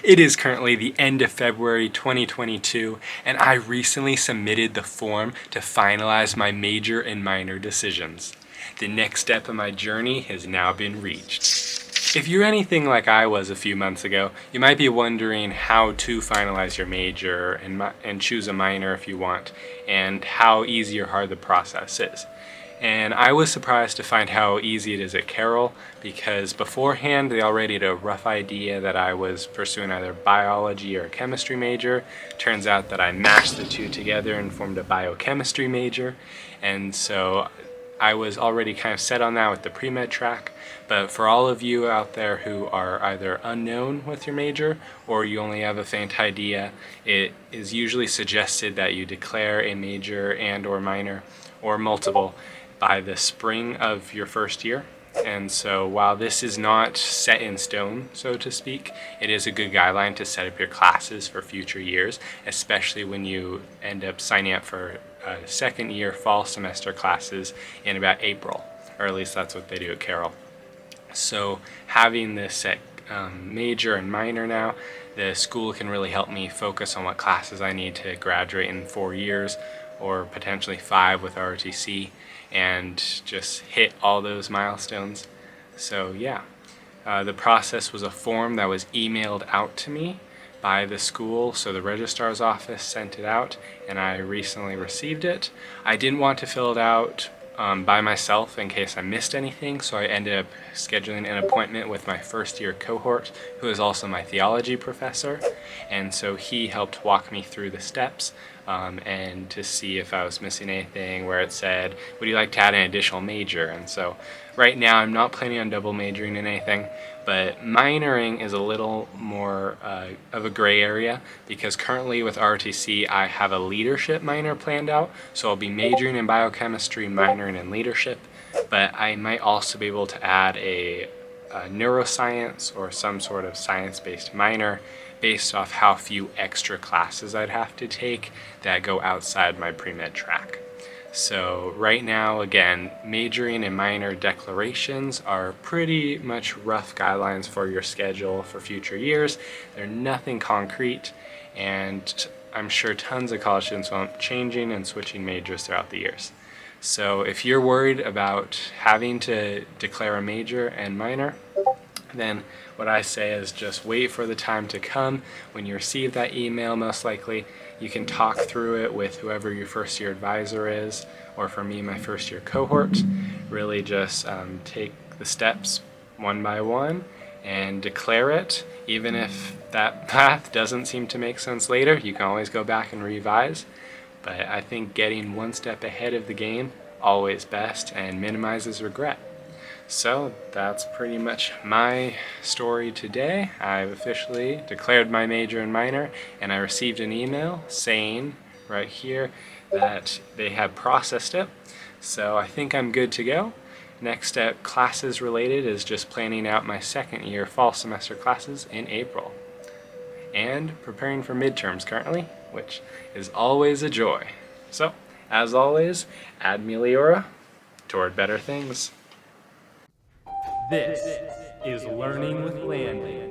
It is currently the end of February 2022, and I recently submitted the form to finalize my major and minor decisions. The next step of my journey has now been reached. If you're anything like I was a few months ago, you might be wondering how to finalize your major and choose a minor if you want, and how easy or hard the process is. And I was surprised to find how easy it is at Carroll, because beforehand they already had a rough idea that I was pursuing either biology or a chemistry major. Turns out that I mashed the two together and formed a biochemistry major, and so I was already kind of set on that with the pre-med track. But for all of you out there who are either unknown with your major or you only have a faint idea, it is usually suggested that you declare a major and or minor or multiple by the spring of your first year. And so while this is not set in stone, so to speak, it is a good guideline to set up your classes for future years, especially when you end up signing up for second year fall semester classes in about April, or at least that's what they do at Carroll. So having this set major and minor now, the school can really help me focus on what classes I need to graduate in 4 years, or potentially 5 with ROTC, and just hit all those milestones. So yeah, the process was a form that was emailed out to me by the school, so the registrar's office sent it out, and I recently received it. I didn't want to fill it out by myself in case I missed anything, so I ended up scheduling an appointment with my first year cohort, who is also my theology professor, and so he helped walk me through the steps and to see if I was missing anything, where it said, would you like to add an additional major? And so right now I'm not planning on double majoring in anything, but minoring is a little more of a gray area, because currently with ROTC I have a leadership minor planned out, so I'll be majoring in biochemistry, minoring in leadership, but I might also be able to add a neuroscience or some sort of science-based minor based off how few extra classes I'd have to take that go outside my pre-med track. So right now, again, majoring and minor declarations are pretty much rough guidelines for your schedule for future years. They're nothing concrete, and I'm sure tons of college students will be changing and switching majors throughout the years. So if you're worried about having to declare a major and minor, then what I say is just wait for the time to come. When you receive that email, most likely, you can talk through it with whoever your first year advisor is, or for me, my first year cohort. Really just take the steps one by one and declare it. Even if that path doesn't seem to make sense later, you can always go back and revise. But I think getting one step ahead of the game, always best, and minimizes regret. So that's pretty much my story today. I've officially declared my major and minor, and I received an email saying right here that they have processed it. So I think I'm good to go. Next step, classes related, is just planning out my second year fall semester classes in April. And preparing for midterms currently, which is always a joy. So, as always, ad meliora, toward better things. This is Learning with Landon.